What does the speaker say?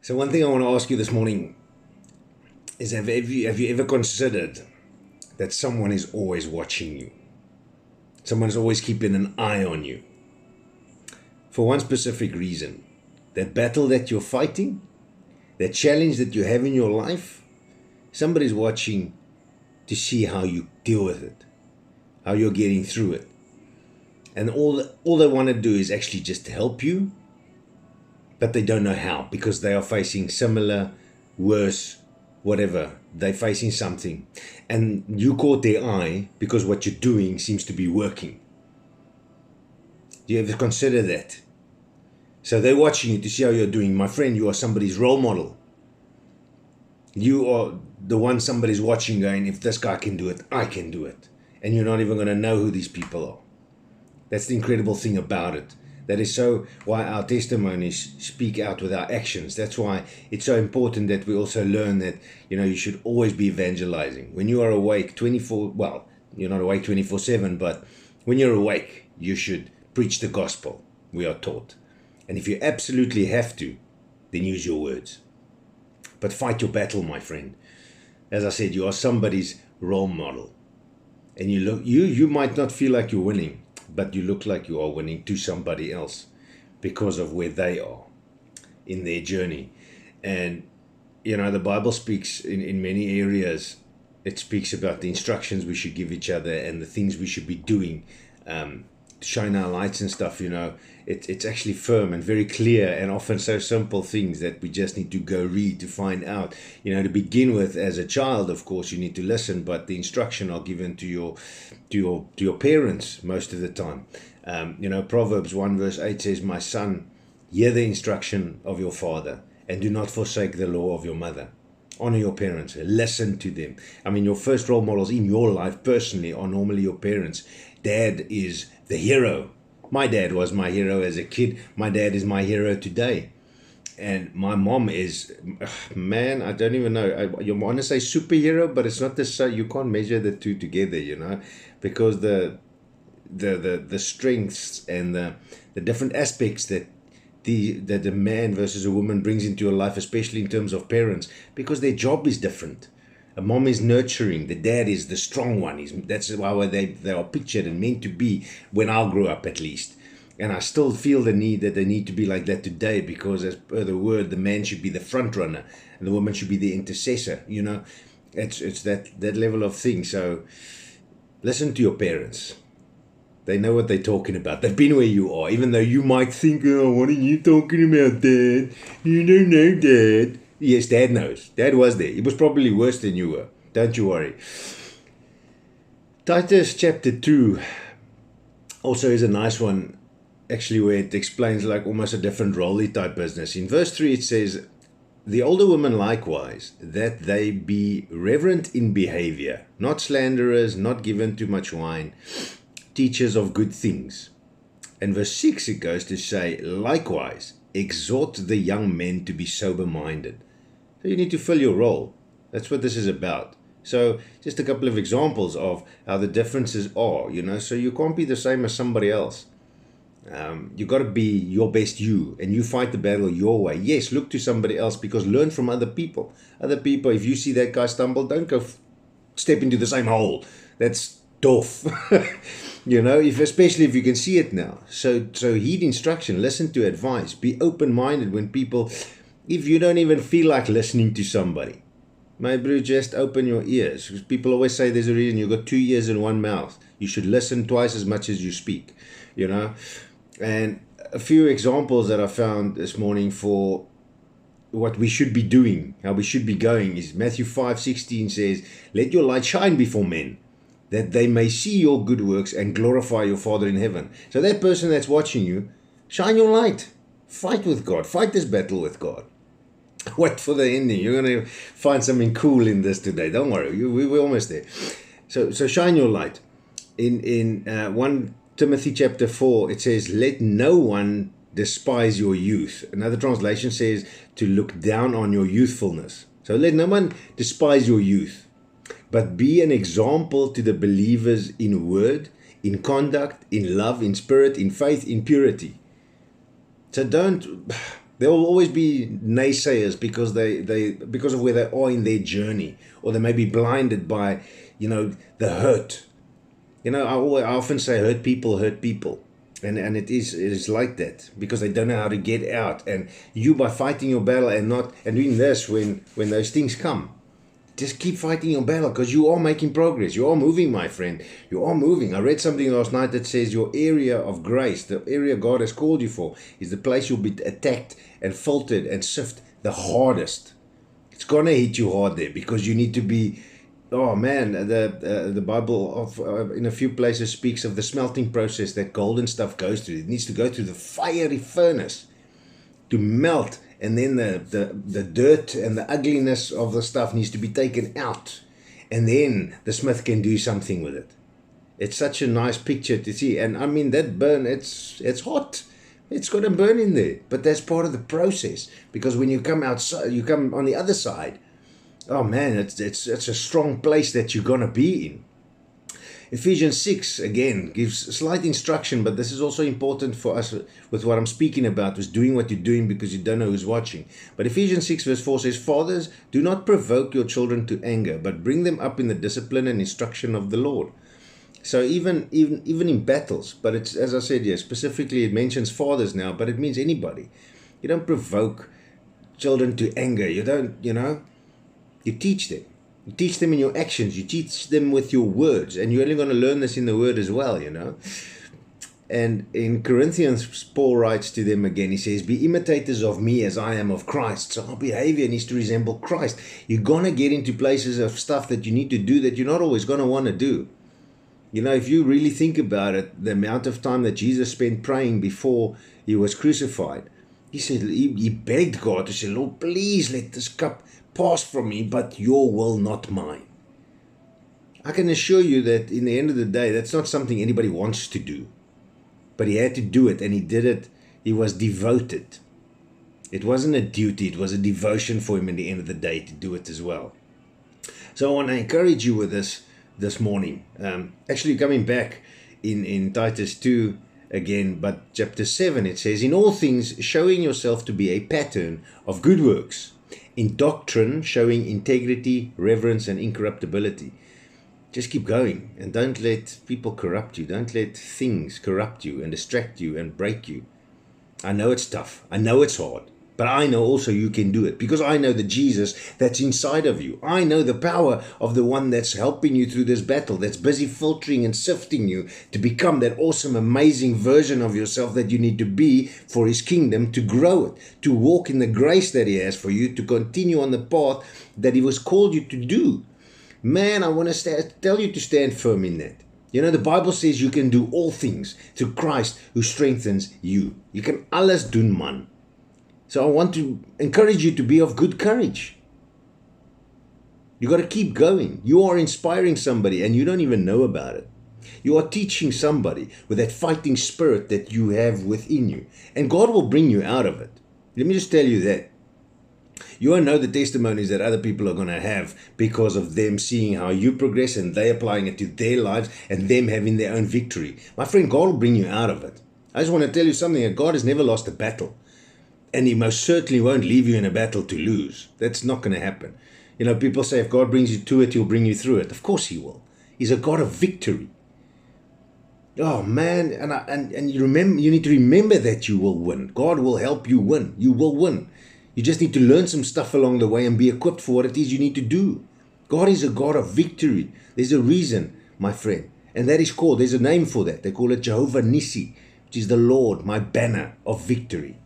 So one thing I want to ask you this morning is have you ever considered that someone is always watching you? Someone's always keeping an eye on you. For one specific reason. That battle that you're fighting, that challenge that you have in your life, somebody's watching to see how you deal with it, how you're getting through it. And all they want to do is actually just help you, but they don't know how because they are facing similar, worse, whatever. They're facing something. And you caught their eye because what you're doing seems to be working. Do you ever consider that? So they're watching you to see how you're doing. My friend, you are somebody's role model. You are the one somebody's watching going, if this guy can do it, I can do it. And you're not even going to know who these people are. That's the incredible thing about it. That is so why our testimonies speak out with our actions. That's why it's so important that we also learn that, you should always be evangelizing. When you are awake you're not awake 24/7, but when you're awake, you should preach the gospel, we are taught. And if you absolutely have to, then use your words. But fight your battle, my friend. As I said, you are somebody's role model. And you might not feel like you're winning, but you look like you are winning to somebody else because of where they are in their journey. And, the Bible speaks in many areas. It speaks about the instructions we should give each other and the things we should be doing to shine our lights and stuff. It's actually firm and very clear, and often so simple things that we just need to go read to find out. To begin with, as a child, of course, you need to listen, but the instruction are given to your parents most of the time. Proverbs 1 verse 8 says, "My son, hear the instruction of your father, and do not forsake the law of your mother." Honor your parents, listen to them. Your first role models in your life personally are normally your parents. Dad is the hero. My dad was my hero as a kid. My dad is my hero today. And my mom is, man, I don't even know. You want to say superhero, but it's not the same. You can't measure the two together, because the strengths and the different aspects that the man versus a woman brings into your life, especially in terms of parents, because their job is different. A mom is nurturing. The dad is the strong one. That's how they are pictured and meant to be when I grew up, at least. And I still feel the need that they need to be like that today, because as per the word, the man should be the front runner and the woman should be the intercessor. It's that level of thing. So listen to your parents. They know what they're talking about. They've been where you are, even though you might think, "Oh, what are you talking about, Dad? You don't know, Dad." Yes, Dad knows. Dad was there. It was probably worse than you were. Don't you worry. Titus chapter 2 also is a nice one, actually, where it explains like almost a different role type business. In verse 3 it says, "The older women likewise, that they be reverent in behavior, not slanderers, not given to much wine, teachers of good things." And verse 6 it goes to say, "Likewise, exhort the young men to be sober-minded." So you need to fill your role. That's what this is about. So just a couple of examples of how the differences are, so you can't be the same as somebody else. You got to be your best you, and you fight the battle your way. Yes, look to somebody else, because learn from other people. Other people, if you see that guy stumble, don't go step into the same hole. That's tough. Especially if you can see it now. So heed instruction, listen to advice, be open-minded when people, if you don't even feel like listening to somebody, my bro, just open your ears. Because people always say there's a reason you've got 2 ears and 1 mouth. You should listen twice as much as you speak, And a few examples that I found this morning for what we should be doing, how we should be going, is Matthew 5:16 says, "Let your light shine before men, that they may see your good works and glorify your Father in heaven." So that person that's watching you, shine your light. Fight with God. Fight this battle with God. Wait for the ending. You're going to find something cool in this today. Don't worry. We're almost there. So shine your light. In 1 Timothy chapter 4, it says, "Let no one despise your youth." Another translation says to look down on your youthfulness. So let no one despise your youth, but be an example to the believers in word, in conduct, in love, in spirit, in faith, in purity. So don't There will always be naysayers because because of where they are in their journey, or they may be blinded by, the hurt. I often say hurt people hurt people. And it is like that because they don't know how to get out. And you, by fighting your battle and doing this when those things come, just keep fighting your battle, because you are making progress. You are moving, my friend. You are moving. I read something last night that says your area of grace, the area God has called you for, is the place you'll be attacked and filtered and sifted the hardest. It's gonna hit you hard there because you need to be. Oh man, the Bible in a few places speaks of the smelting process that gold and stuff goes through. It needs to go through the fiery furnace to melt, and then the dirt and the ugliness of the stuff needs to be taken out, and then the smith can do something with it. It's such a nice picture to see, and I mean that burn, it's hot. It's got to burn in there, but that's part of the process, because when you come outside, you come on the other side. Oh man, it's a strong place that you're going to be in. Ephesians 6, again, gives slight instruction, but this is also important for us with what I'm speaking about, was doing what you're doing because you don't know who's watching. But Ephesians 6 verse 4 says, "Fathers, do not provoke your children to anger, but bring them up in the discipline and instruction of the Lord." So even in battles, but it's, as I said, specifically it mentions fathers now, but it means anybody. You don't provoke children to anger. You don't, you teach them. You teach them in your actions. You teach them with your words. And you're only going to learn this in the word as well, And in Corinthians, Paul writes to them again. He says, "Be imitators of me as I am of Christ." So our behavior needs to resemble Christ. You're going to get into places of stuff that you need to do that you're not always going to want to do. If you really think about it, the amount of time that Jesus spent praying before he was crucified, he said, he begged God to say, "Lord, please let this cup pass from me, but your will, not mine." I can assure you that in the end of the day, that's not something anybody wants to do. But he had to do it, and he did it. He was devoted. It wasn't a duty, it was a devotion for him in the end of the day to do it as well. So I want to encourage you with this morning. Actually coming back in Titus 2 again, but chapter 7, it says, "In all things showing yourself to be a pattern of good works, in doctrine showing integrity, reverence, and incorruptibility." Just keep going, and don't let people corrupt you. Don't let things corrupt you and distract you and break you. I know it's tough. I know it's hard. But I know also you can do it, because I know the Jesus that's inside of you. I know the power of the one that's helping you through this battle, that's busy filtering and sifting you to become that awesome, amazing version of yourself that you need to be for his kingdom, to grow it, to walk in the grace that he has for you, to continue on the path that he was called you to do. Man, I want to tell you to stand firm in that. The Bible says you can do all things through Christ who strengthens you. You can alles doen, man. So I want to encourage you to be of good courage. You got to keep going. You are inspiring somebody and you don't even know about it. You are teaching somebody with that fighting spirit that you have within you. And God will bring you out of it. Let me just tell you that. You won't know the testimonies that other people are going to have because of them seeing how you progress and they applying it to their lives and them having their own victory. My friend, God will bring you out of it. I just want to tell you something, that God has never lost a battle. And he most certainly won't leave you in a battle to lose. That's not going to happen. People say if God brings you to it, he'll bring you through it. Of course he will. He's a God of victory. Oh man, and you need to remember that you will win. God will help you win. You will win. You just need to learn some stuff along the way and be equipped for what it is you need to do. God is a God of victory. There's a reason, my friend. And that is called, there's a name for that. They call it Jehovah Nissi, which is the Lord, my banner of victory.